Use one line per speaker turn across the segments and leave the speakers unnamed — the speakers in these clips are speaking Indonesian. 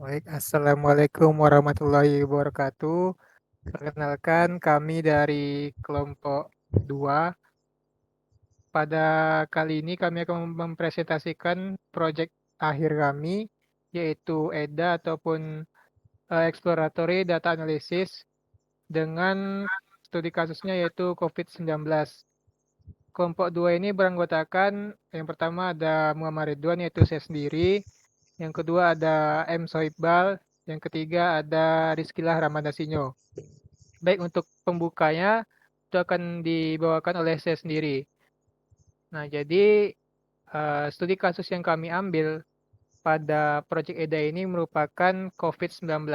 Baik, assalamualaikum warahmatullahi wabarakatuh. Perkenalkan, kami dari kelompok 2. Pada kali ini kami akan mempresentasikan proyek akhir kami, yaitu EDA ataupun Exploratory Data Analysis dengan studi kasusnya yaitu COVID-19. Kelompok 2 ini beranggotakan, yang pertama ada Muhammad Ridwan yaitu saya sendiri, yang kedua ada M. Soibal, yang ketiga ada Rizkilah Ramadhansinyo. Baik, untuk pembukanya itu akan dibawakan oleh saya sendiri. Nah, jadi studi kasus yang kami ambil pada proyek EDA ini merupakan COVID-19.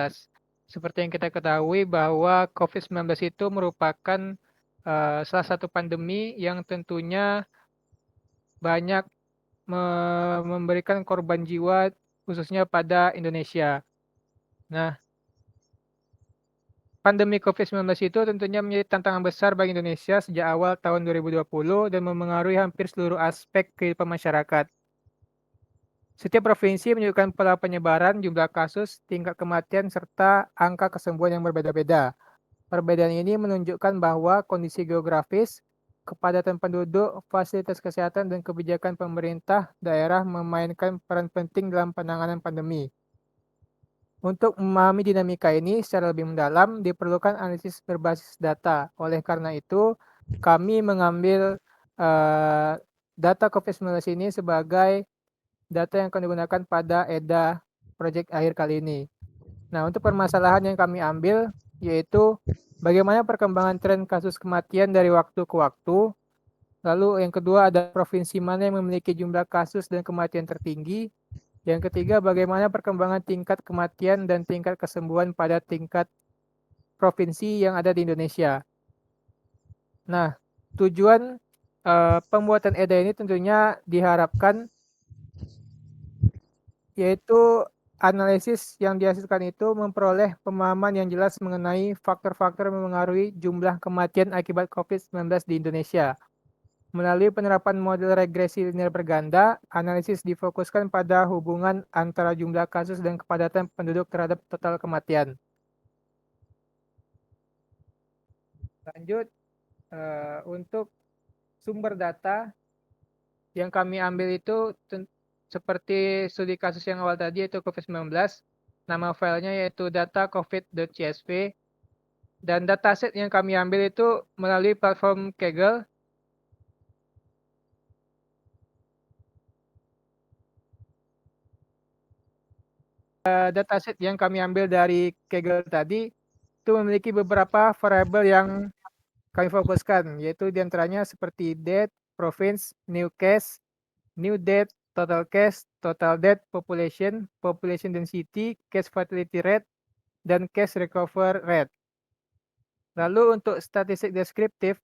Seperti yang kita ketahui bahwa COVID-19 itu merupakan salah satu pandemi yang tentunya banyak memberikan korban jiwa khususnya pada Indonesia. Nah, pandemi COVID-19 itu tentunya menjadi tantangan besar bagi Indonesia sejak awal tahun 2020 dan memengaruhi hampir seluruh aspek kehidupan masyarakat. Setiap provinsi menunjukkan pola penyebaran, jumlah kasus, tingkat kematian, serta angka kesembuhan yang berbeda-beda. Perbedaan ini menunjukkan bahwa kondisi geografis, kepadatan penduduk, fasilitas kesehatan, dan kebijakan pemerintah daerah memainkan peran penting dalam penanganan pandemi. Untuk memahami dinamika ini secara lebih mendalam, diperlukan analisis berbasis data. Oleh karena itu, kami mengambil eh, data COVID-19 ini sebagai data yang akan digunakan pada EDA proyek akhir kali ini. Nah, untuk permasalahan yang kami ambil, yaitu bagaimana perkembangan tren kasus kematian dari waktu ke waktu. Lalu yang kedua ada provinsi mana yang memiliki jumlah kasus dan kematian tertinggi. Yang ketiga, bagaimana perkembangan tingkat kematian dan tingkat kesembuhan pada tingkat provinsi yang ada di Indonesia. Nah, tujuan pembuatan EDA ini tentunya diharapkan yaitu analisis yang dihasilkan itu memperoleh pemahaman yang jelas mengenai faktor-faktor yang memengaruhi jumlah kematian akibat COVID-19 di Indonesia. Melalui penerapan model regresi linear berganda, analisis difokuskan pada hubungan antara jumlah kasus dan kepadatan penduduk terhadap total kematian. Lanjut, untuk sumber data yang kami ambil itu seperti studi kasus yang awal tadi yaitu COVID-19. Nama filenya yaitu data-covid.csv. Dan dataset yang kami ambil itu melalui platform Kaggle. Dataset yang kami ambil dari Kaggle tadi itu memiliki beberapa variabel yang kami fokuskan, yaitu diantaranya seperti date, province, new case, new death, total death, population, population density, case fatality rate, dan case recover rate. Lalu untuk statistik deskriptif,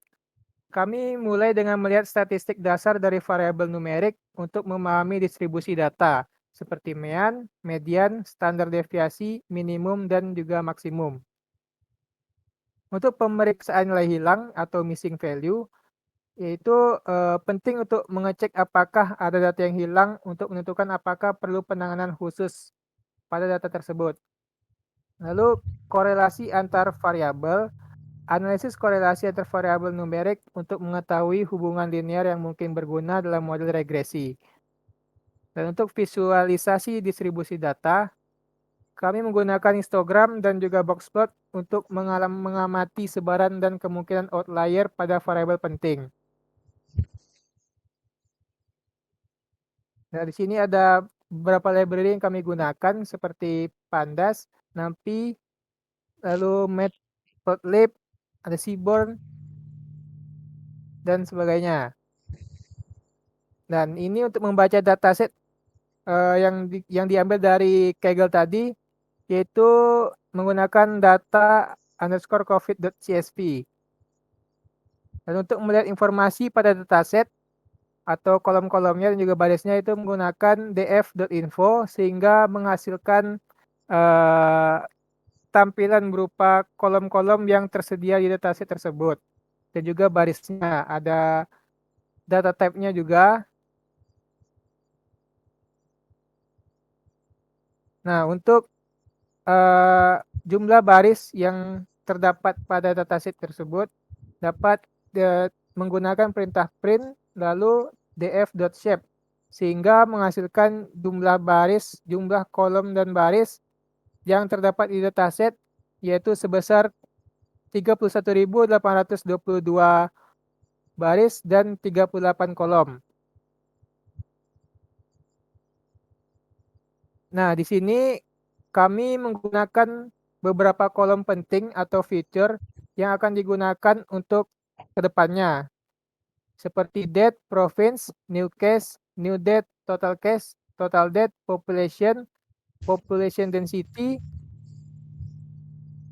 kami mulai dengan melihat statistik dasar dari variabel numerik untuk memahami distribusi data, seperti mean, median, standar deviasi, minimum, dan juga maksimum. Untuk pemeriksaan nilai hilang atau missing value, yaitu penting untuk mengecek apakah ada data yang hilang untuk menentukan apakah perlu penanganan khusus pada data tersebut. Lalu korelasi antar variabel, analisis korelasi antar variabel numerik untuk mengetahui hubungan linear yang mungkin berguna dalam model regresi. Dan untuk visualisasi distribusi data, kami menggunakan histogram dan juga boxplot untuk mengamati sebaran dan kemungkinan outlier pada variabel penting. Nah, di sini ada beberapa library yang kami gunakan seperti Pandas, NumPy, lalu Matplotlib, ada Seaborn, dan sebagainya. Dan ini untuk membaca dataset yang diambil dari Kaggle tadi, yaitu menggunakan data underscore covid.csv. Dan untuk melihat informasi pada dataset atau kolom-kolomnya dan juga barisnya itu menggunakan df.info sehingga menghasilkan eh, tampilan berupa kolom-kolom yang tersedia di dataset tersebut. Dan juga barisnya, ada data type-nya juga. Nah, untuk jumlah baris yang terdapat pada dataset tersebut dapat menggunakan perintah print lalu df.shape sehingga menghasilkan jumlah baris, jumlah kolom dan baris yang terdapat di dataset yaitu sebesar 31.822 baris dan 38 kolom. Nah, di sini kami menggunakan beberapa kolom penting atau feature yang akan digunakan untuk kedepannya, seperti date, province, new case, new date, total date, population, population density,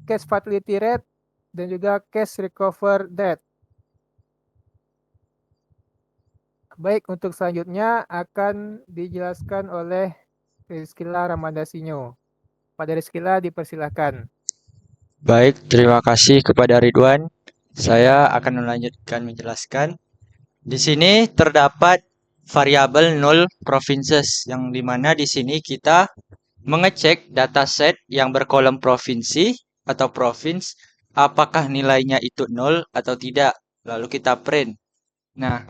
case fatality rate, dan juga case recover date. Baik, untuk selanjutnya akan dijelaskan oleh Rizkyla Ramadhasinyo. Pada Rizkyla dipersilakan.
Baik, terima kasih kepada Ridwan. Saya akan melanjutkan menjelaskan. Di sini terdapat variabel null provinces, yang dimana di sini kita mengecek dataset yang berkolom provinsi atau province, apakah nilainya itu nol atau tidak. Lalu kita print. Nah,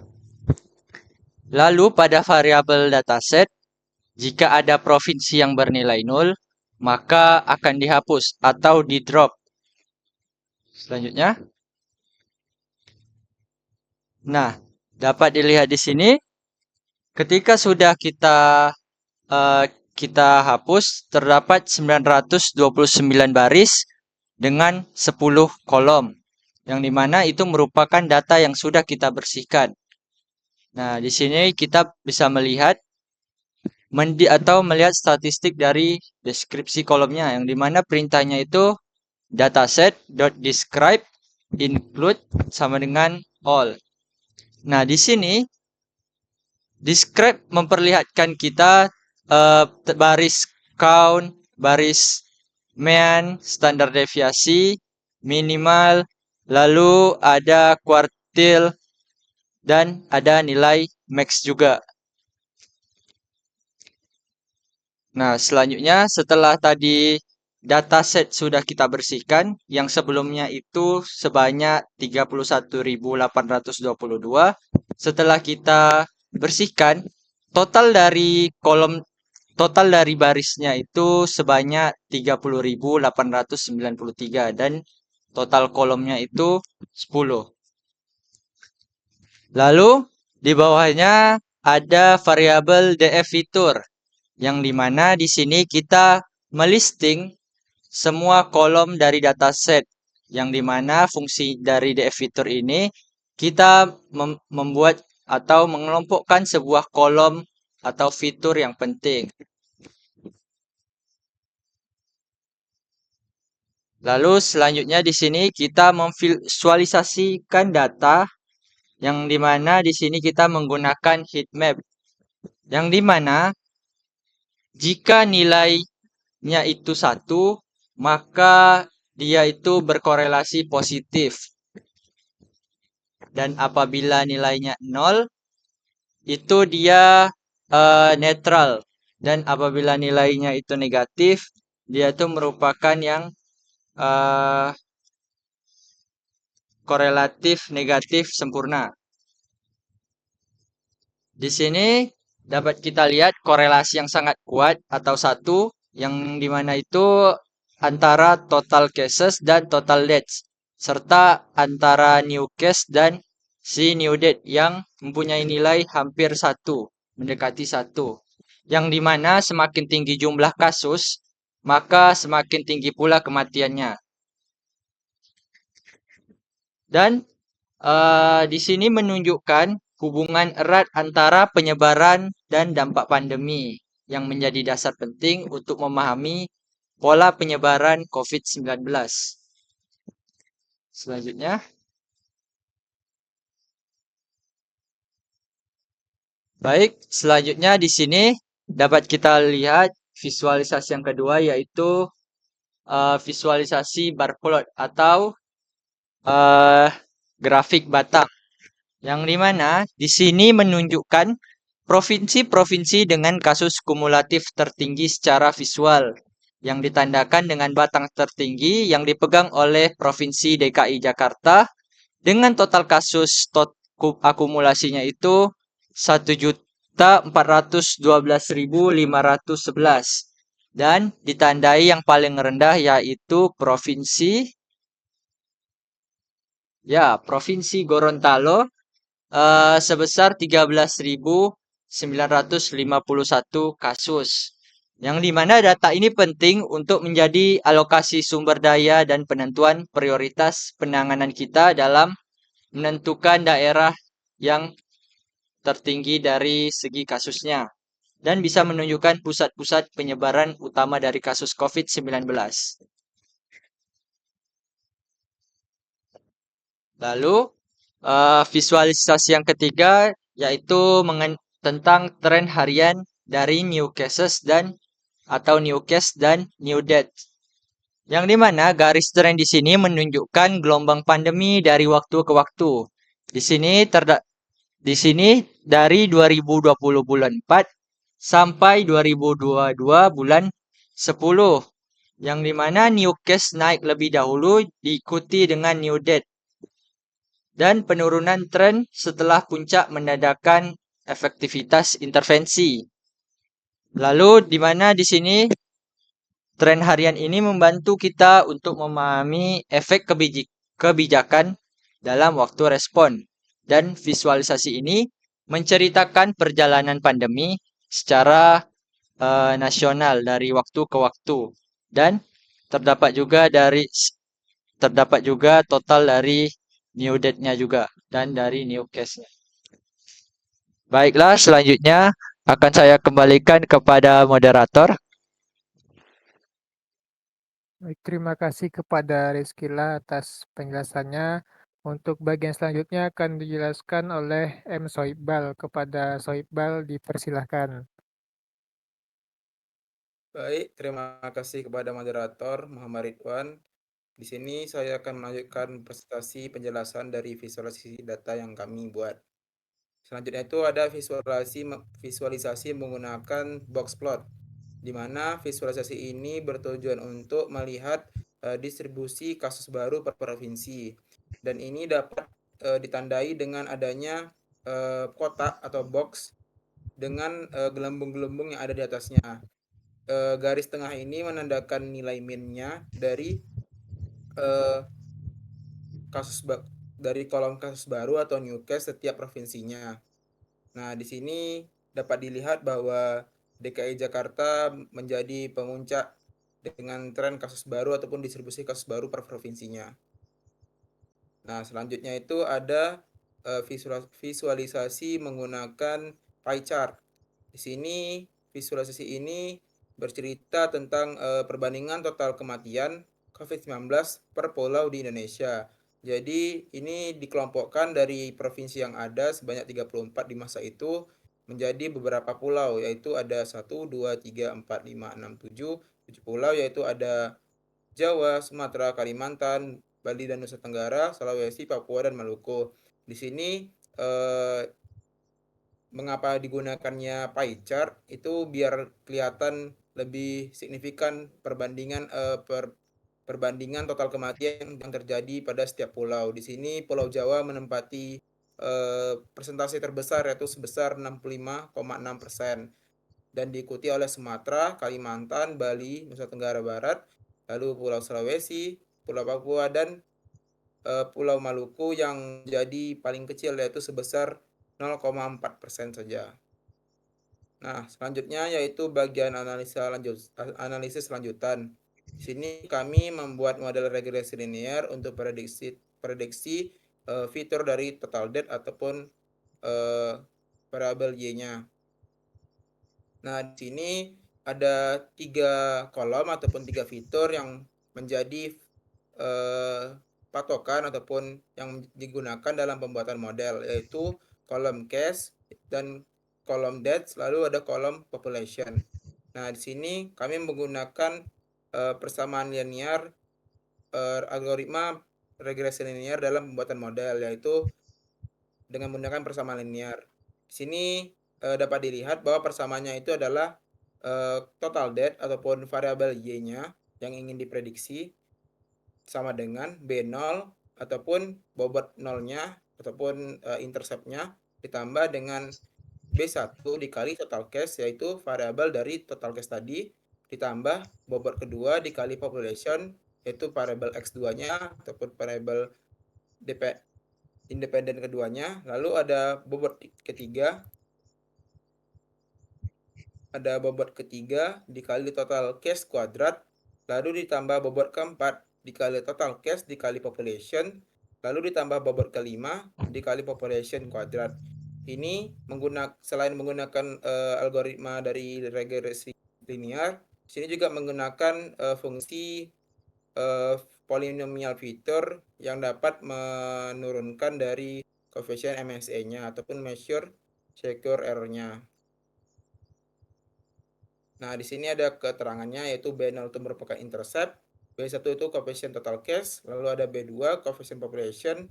lalu pada variabel dataset, jika ada provinsi yang bernilai nol, maka akan dihapus atau di drop. Selanjutnya. Nah, dapat dilihat di sini ketika sudah kita hapus terdapat 929 baris dengan 10 kolom yang dimana itu merupakan data yang sudah kita bersihkan. Nah, di sini kita bisa melihat atau melihat statistik dari deskripsi kolomnya yang dimana perintahnya itu dataset.describe include sama dengan all. Nah, di sini describe memperlihatkan kita baris count, baris mean, standar deviasi, minimal, lalu ada quartile, dan ada nilai max juga. Nah, selanjutnya setelah tadi dataset sudah kita bersihkan, yang sebelumnya itu sebanyak 31.822. Setelah kita bersihkan, total dari barisnya itu sebanyak 30.893 dan total kolomnya itu 10. Lalu di bawahnya ada variabel df fitur yang dimana di sini kita melisting semua kolom dari dataset yang dimana fungsi dari df fitur ini kita membuat atau mengelompokkan sebuah kolom atau fitur yang penting. Lalu selanjutnya di sini kita memvisualisasikan data yang dimana di sini kita menggunakan heat map yang dimana jika nilainya itu 1 maka dia itu berkorelasi positif. Dan apabila nilainya 0 itu dia netral. Dan apabila nilainya itu negatif dia itu merupakan yang korelatif negatif sempurna. Di sini dapat kita lihat korelasi yang sangat kuat atau 1 yang dimana itu antara total cases dan total deaths serta antara new case dan si new death yang mempunyai nilai hampir 1, mendekati 1. Yang dimana semakin tinggi jumlah kasus maka semakin tinggi pula kematiannya. Dan di sini menunjukkan hubungan erat antara penyebaran dan dampak pandemi yang menjadi dasar penting untuk memahami pola penyebaran COVID-19. Selanjutnya. Baik, selanjutnya di sini dapat kita lihat visualisasi yang kedua yaitu visualisasi bar plot atau grafik batang. Yang dimana di sini menunjukkan provinsi-provinsi dengan kasus kumulatif tertinggi secara visual. yang ditandakan dengan batang tertinggi yang dipegang oleh Provinsi DKI Jakarta dengan total kasus akumulasinya itu 1.412.511 dan ditandai yang paling rendah yaitu Provinsi Gorontalo sebesar 13.951 kasus. Yang dimana data ini penting untuk menjadi alokasi sumber daya dan penentuan prioritas penanganan kita dalam menentukan daerah yang tertinggi dari segi kasusnya dan bisa menunjukkan pusat-pusat penyebaran utama dari kasus COVID-19. Lalu visualisasi yang ketiga yaitu tentang tren harian dari new cases atau new case dan new death. Yang dimana garis tren di sini menunjukkan gelombang pandemi dari waktu ke waktu. Di sini dari 2020 bulan 4 sampai 2022 bulan 10. Yang dimana new case naik lebih dahulu diikuti dengan new death. Dan penurunan tren setelah puncak mendadakan efektivitas intervensi. Lalu di mana di sini tren harian ini membantu kita untuk memahami efek kebijakan dalam waktu respon. Dan visualisasi ini menceritakan perjalanan pandemi secara nasional dari waktu ke waktu. Dan terdapat juga total dari new date-nya juga dan dari new case-nya. Baiklah, selanjutnya akan saya kembalikan kepada moderator.
Baik, terima kasih kepada Rizkila atas penjelasannya. Untuk bagian selanjutnya akan dijelaskan oleh M. Soibal. Kepada Soibal dipersilahkan.
Baik, terima kasih kepada moderator Muhammad Ridwan. Di sini saya akan melanjutkan presentasi penjelasan dari visualisasi data yang kami buat. Selanjutnya itu ada visualisasi menggunakan box plot, di mana visualisasi ini bertujuan untuk melihat distribusi kasus baru per provinsi. Dan ini dapat ditandai dengan adanya kotak atau box dengan gelembung-gelembung yang ada di atasnya. Garis tengah ini menandakan nilai min-nya dari dari kolom kasus baru atau new case setiap provinsinya. Nah, di sini dapat dilihat bahwa DKI Jakarta menjadi pemuncak dengan tren kasus baru ataupun distribusi kasus baru per provinsinya. Nah, selanjutnya itu ada visualisasi menggunakan pie chart. Di sini visualisasi ini bercerita tentang perbandingan total kematian COVID-19 per pulau di Indonesia. Jadi ini dikelompokkan dari provinsi yang ada sebanyak 34 di masa itu menjadi beberapa pulau, yaitu ada 1, 2, 3, 4, 5, 6, 7 pulau, yaitu ada Jawa, Sumatera, Kalimantan, Bali dan Nusa Tenggara, Sulawesi, Papua, dan Maluku. Di sini mengapa digunakannya pie chart itu biar kelihatan lebih signifikan perbandingan total kematian yang terjadi pada setiap pulau. Di sini Pulau Jawa menempati persentase terbesar yaitu sebesar 65,6% dan diikuti oleh Sumatera, Kalimantan, Bali, Nusa Tenggara Barat, lalu Pulau Sulawesi, Pulau Papua, dan Pulau Maluku yang jadi paling kecil yaitu sebesar 0,4% saja. Nah, selanjutnya yaitu bagian analisis lanjutan. Di sini kami membuat model regresi linear untuk prediksi fitur dari total death ataupun variabel Y-nya. Nah, di sini ada 3 kolom ataupun 3 fitur yang menjadi patokan ataupun yang digunakan dalam pembuatan model, yaitu kolom case dan kolom death, lalu ada kolom population. Nah, di sini kami menggunakan persamaan linear, algoritma regresi linear dalam pembuatan model, yaitu dengan menggunakan persamaan linear. Di sini dapat dilihat bahwa persamaannya itu adalah total debt ataupun variabel Y-nya yang ingin diprediksi sama dengan B0 ataupun bobot nolnya ataupun intercept-nya ditambah dengan B1 dikali total cash, yaitu variabel dari total cash tadi, ditambah bobot kedua dikali population, yaitu variabel X2-nya ataupun variabel independen keduanya. Lalu ada bobot ketiga dikali total cash kuadrat, lalu ditambah bobot keempat dikali total cash dikali population, lalu ditambah bobot kelima dikali population kuadrat. Ini selain menggunakan algoritma dari regresi linear, sini juga menggunakan fungsi polynomial feature yang dapat menurunkan dari koefisien MSE-nya ataupun measure secure error-nya. Nah, di sini ada keterangannya, yaitu B0 itu merupakan intercept, B1 itu koefisien total cash, lalu ada B2 koefisien population,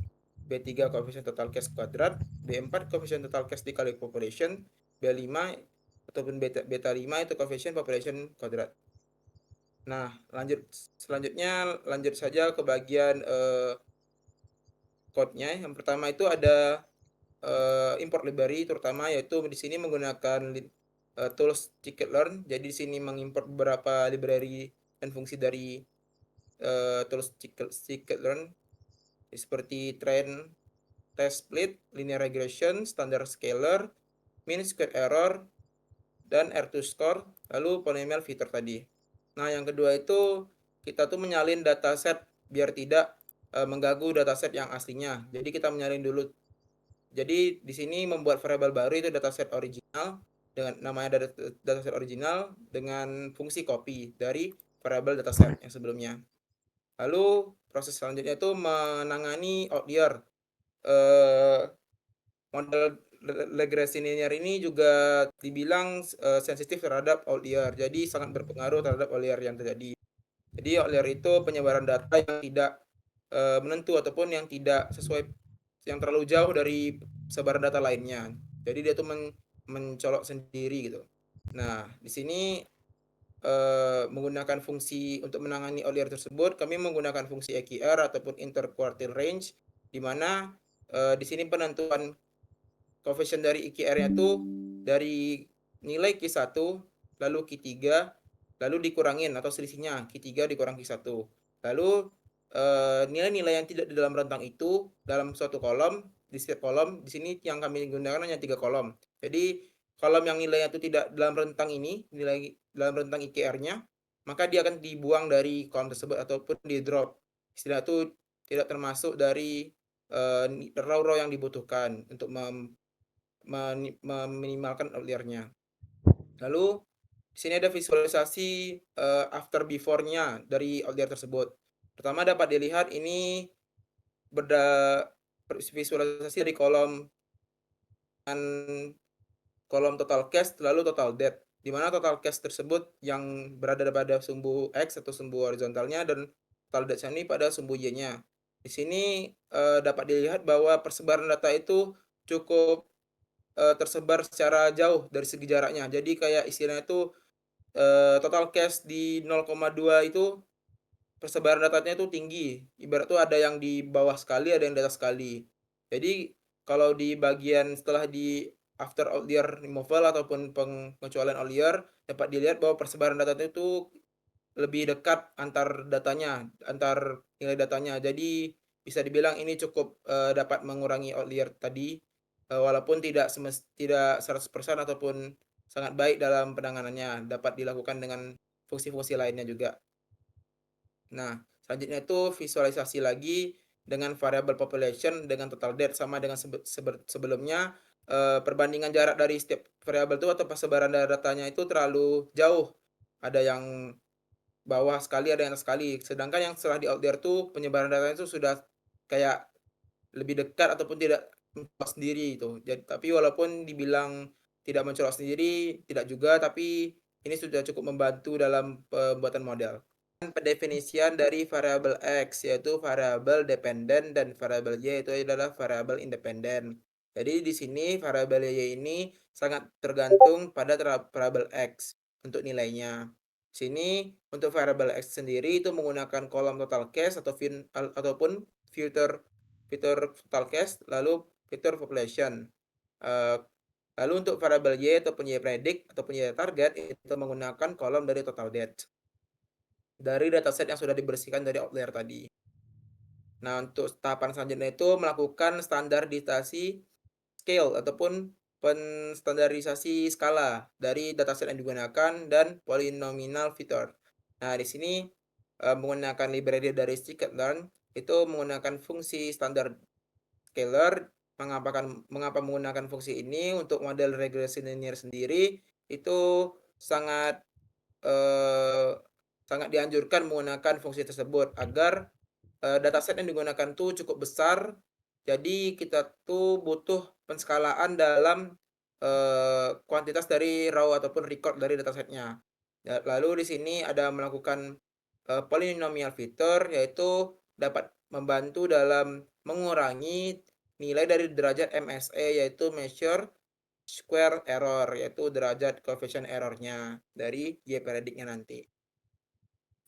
B3 koefisien total cash kuadrat, B4 koefisien total cash dikali population, B5 ataupun beta 5 itu koefisien population kuadrat. Nah, selanjutnya lanjut saja ke bagian code-nya. Yang pertama itu ada import library terutama, yaitu di sini menggunakan tools scikit-learn. Jadi di sini mengimport beberapa library dan fungsi dari tools scikit-learn seperti train, test split, linear regression, standard scalar, mean squared error, dan R2 score, lalu polynomial feature tadi. Nah, yang kedua itu kita tuh menyalin dataset biar tidak mengganggu dataset yang aslinya. Jadi kita menyalin dulu. Jadi di sini membuat variabel baru itu dataset original dengan namanya dataset original dengan fungsi copy dari variabel dataset yang sebelumnya. Lalu proses selanjutnya itu menangani outlier. Model regresi linear ini juga dibilang sensitif terhadap outlier. Jadi sangat berpengaruh terhadap outlier yang terjadi. Jadi outlier itu penyebaran data yang tidak menentu ataupun yang tidak sesuai, yang terlalu jauh dari sebaran data lainnya. Jadi dia tuh mencolok sendiri gitu. Nah, di sini menggunakan fungsi untuk menangani outlier tersebut, kami menggunakan fungsi EQR ataupun interquartile range, di mana di sini penentuan koefisien dari EQR-nya itu dari nilai Q1 lalu Q3 lalu dikurangin atau selisihnya Q3 dikurang Q1. Lalu nilai-nilai yang tidak di dalam rentang itu dalam suatu kolom, di setiap kolom di sini yang kami gunakan hanya 3 kolom. Jadi kolom yang nilainya itu tidak dalam rentang ini, nilai dalam rentang IKR-nya, maka dia akan dibuang dari kolom tersebut ataupun di drop. Istilah itu tidak termasuk dari row-row yang dibutuhkan untuk meminimalkan outlier-nya. Lalu di sini ada visualisasi after before-nya dari outlier tersebut. Pertama dapat dilihat ini visualisasi dari kolom total cash lalu total debt, di mana total cash tersebut yang berada pada sumbu X atau sumbu horizontalnya dan total debt ini pada sumbu Y-nya. Di sini dapat dilihat bahwa persebaran data itu cukup tersebar secara jauh dari segi jaraknya. Jadi kayak istilahnya itu total cash di 0,2 itu persebaran datanya itu tinggi. Ibarat tuh ada yang di bawah sekali, ada yang di atas sekali. Jadi kalau di bagian setelah di after outlier removal ataupun pengecualian outlier, dapat dilihat bahwa persebaran datanya itu lebih dekat antar nilai datanya. Jadi bisa dibilang ini cukup dapat mengurangi outlier tadi, walaupun tidak 100% ataupun sangat baik dalam penanganannya, dapat dilakukan dengan fungsi-fungsi lainnya juga. Nah, selanjutnya itu visualisasi lagi dengan variabel population dengan total debt sama dengan sebelumnya. Perbandingan jarak dari setiap variabel itu atau persebaran datanya itu terlalu jauh. Ada yang bawah sekali, ada yang atas sekali. Sedangkan yang setelah di outlier tuh penyebaran datanya itu sudah kayak lebih dekat ataupun tidak mencolok sendiri itu. Jadi, tapi walaupun dibilang tidak mencolok sendiri, tidak juga, tapi ini sudah cukup membantu dalam pembuatan model. Pendefinisian dari variabel X, yaitu variabel dependen, dan variabel Y itu adalah variabel independen. Jadi di sini variabel Y ini sangat tergantung pada variabel X. untuk nilainya. Sini untuk variable X sendiri itu menggunakan kolom total cash ataupun filter total cash, lalu filter population. Lalu untuk variable Y ataupun Y predict ataupun Y target itu menggunakan kolom dari total date dari dataset yang sudah dibersihkan dari outlier tadi. Nah, untuk tahapan selanjutnya itu melakukan standarisasi scale ataupun penstandarisasi skala dari dataset yang digunakan dan polynomial filter. Nah, di sini menggunakan library dari scikit-learn itu menggunakan fungsi standar scalar. Mengapa menggunakan fungsi ini untuk model regresi linear sendiri itu sangat dianjurkan menggunakan fungsi tersebut agar dataset yang digunakan tuh cukup besar. Jadi kita tuh butuh penskalaan dalam kuantitas dari raw ataupun record dari datasetnya. Lalu di sini ada melakukan polynomial filter, yaitu dapat membantu dalam mengurangi nilai dari derajat MSE, yaitu measure square error, yaitu derajat coefficient errornya dari Y predict-nya nanti.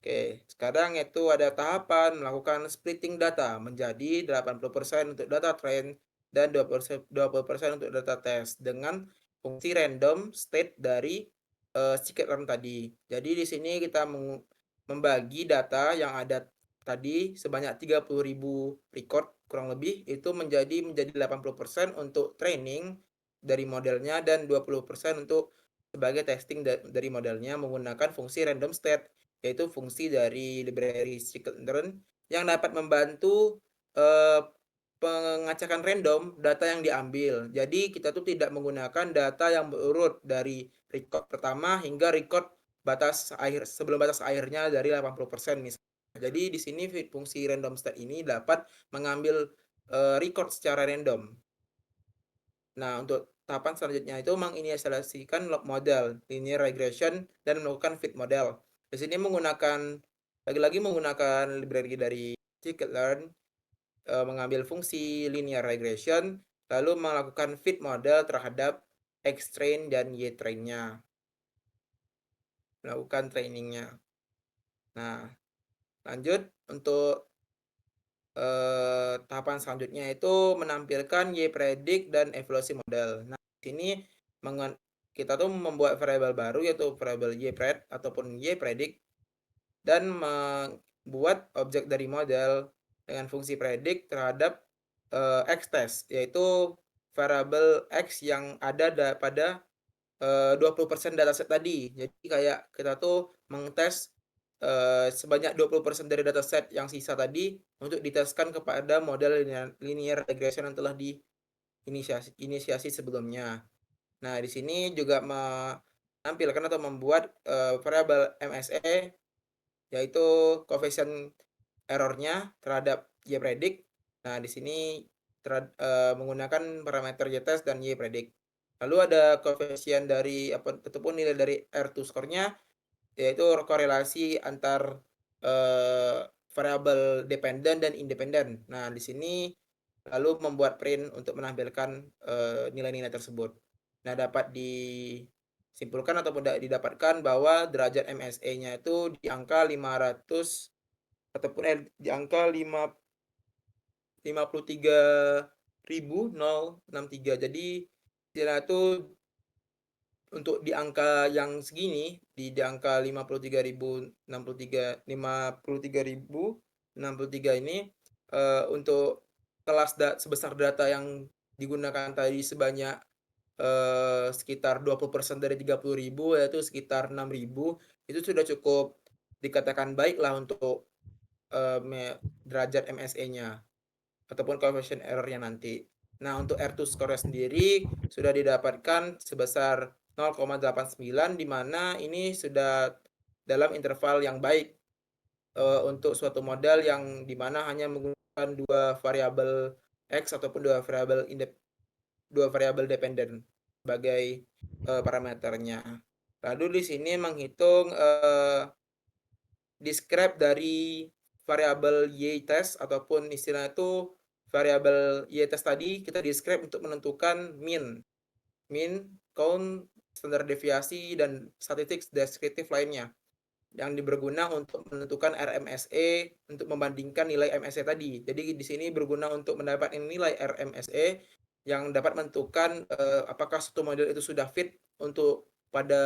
Oke, sekarang itu ada tahapan melakukan splitting data menjadi 80% untuk data train dan 20% untuk data test dengan fungsi random state dari scikit-learn tadi. Jadi di sini kita membagi data yang ada tadi sebanyak 30.000 record kurang lebih itu menjadi 80% untuk training dari modelnya dan 20% untuk sebagai testing dari modelnya menggunakan fungsi random state, yaitu fungsi dari library scikit-learn yang dapat membantu pengacakan random data yang diambil. Jadi kita tuh tidak menggunakan data yang berurut dari record pertama hingga record batas akhir sebelum batas akhirnya dari 80% misalnya. Jadi di sini fungsi random state ini dapat mengambil record secara random. Nah, untuk tahapan selanjutnya itu menginisialisasikan log model, linear regression, dan melakukan fit model. Di sini lagi-lagi menggunakan library dari scikit-learn, mengambil fungsi linear regression, lalu melakukan fit model terhadap X train dan Y train-nya. Melakukan trainingnya. Nah, lanjut untuk tahapan selanjutnya itu menampilkan Y predict dan evaluasi model. Nah, di sini kita tuh membuat variabel baru yaitu variabel Y pred ataupun Y predict dan membuat objek dari model dengan fungsi predict terhadap X test, yaitu variabel X yang ada pada 20% dataset tadi. Jadi kayak kita tuh mengtes sebanyak 20% dari dataset yang sisa tadi untuk diteskan kepada model linear regression yang telah diinisiasi sebelumnya. Nah, di sini juga menampilkan atau membuat variabel MSE, yaitu coefficient errornya terhadap Y predict. Nah, di sini menggunakan parameter Y test dan Y predict. Lalu ada koefisien dari ataupun nilai dari R2 score-nya, yaitu korelasi antar variabel dependen dan independen. Nah, di sini lalu membuat print untuk menampilkan nilai-nilai tersebut. Nah, dapat disimpulkan ataupun didapatkan bahwa derajat MSE-nya itu di angka 500 ataupun di angka 53.063. Jadi itu untuk di angka yang segini, di angka 53.063 ini untuk kelas sebesar data yang digunakan tadi sebanyak sekitar 20% dari 30.000, yaitu sekitar 6.000, itu sudah cukup dikatakan baik lah untuk derajat MSE-nya ataupun coefficient error-nya nanti. Nah, untuk R2 score sendiri sudah didapatkan sebesar 0,89, di mana ini sudah dalam interval yang baik untuk suatu model yang dimana hanya menggunakan dua variabel X ataupun dua variabel dependen sebagai parameternya. Lalu di sini menghitung describe dari variabel Y test ataupun istilah itu variabel Y test tadi kita describe untuk menentukan mean, count, standar deviasi, dan statistik deskriptif lainnya yang berguna untuk menentukan RMSE untuk membandingkan nilai MSE tadi. Jadi di sini berguna untuk mendapatkan nilai RMSE yang dapat menentukan apakah suatu model itu sudah fit untuk pada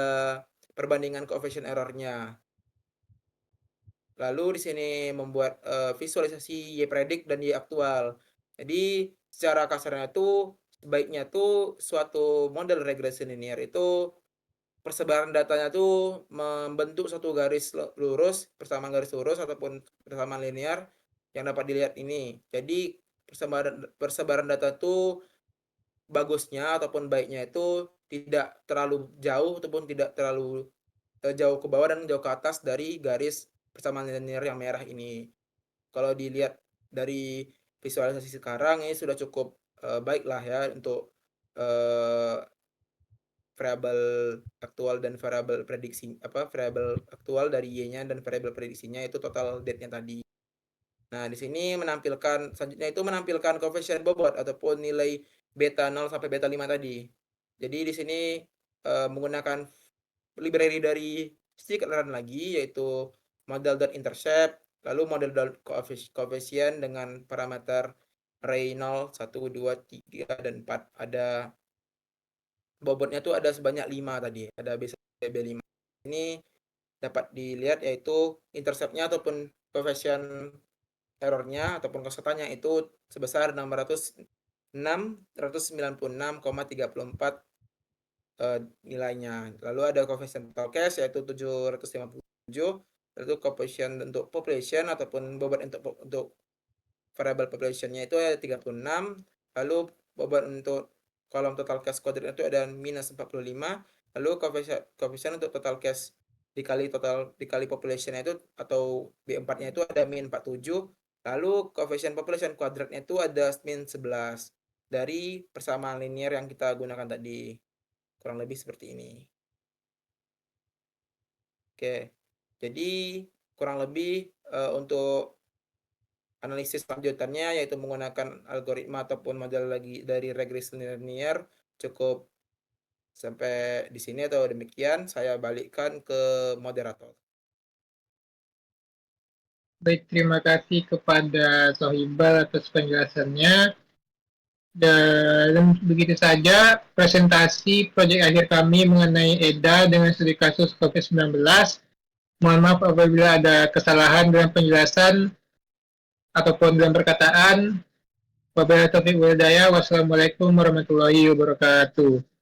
perbandingan coefficient error-nya. Lalu di sini membuat visualisasi Y predik dan Y aktual. Jadi secara kasarnya itu sebaiknya tuh suatu model regresi linear itu persebaran datanya tuh membentuk suatu garis lurus, persamaan garis lurus ataupun persamaan linear yang dapat dilihat ini. Jadi persebaran data tuh bagusnya ataupun baiknya itu tidak terlalu jauh ataupun tidak terlalu jauh ke bawah dan jauh ke atas dari garis persamaan linear yang merah ini. Kalau dilihat dari visualisasi sekarang ini sudah cukup baik lah ya untuk variabel aktual dan variabel prediksi variabel aktual dari Y-nya dan variabel prediksinya itu total date-nya tadi. Nah, di sini selanjutnya itu menampilkan koefisien bobot ataupun nilai beta 0 sampai beta 5 tadi. Jadi di sini menggunakan library dari scikit-learn lagi yaitu model.intercept, lalu model.coefficient dengan parameter array 0, 1, 2, 3, dan 4. Ada bobotnya tuh ada sebanyak 5 tadi, ada B5. Ini dapat dilihat yaitu intercept-nya ataupun coefficient error-nya ataupun kesetannya itu sebesar 696,34 nilainya. Lalu ada koefisien total case yaitu 757, lalu koefisien untuk population ataupun bobot untuk variable population-nya itu ada 36, lalu bobot untuk kolom total case kuadrat itu ada minus 45, lalu koefisien untuk total case dikali population-nya itu atau B4-nya itu ada min 47, lalu koefisien population kuadratnya itu ada min 11 dari persamaan linear yang kita gunakan tadi. Kurang lebih seperti ini. Oke, jadi kurang lebih untuk analisis lanjutannya yaitu menggunakan algoritma ataupun model lagi dari regresi linear cukup sampai di sini atau demikian. Saya balikkan ke moderator.
Baik, terima kasih kepada Sohibal atas penjelasannya. Dan begitu saja presentasi proyek akhir kami mengenai EDA dengan studi kasus COVID-19. Mohon maaf apabila ada kesalahan dalam penjelasan ataupun dalam perkataan. Wabillahi taufiq wal hidayah. Wassalamualaikum warahmatullahi wabarakatuh.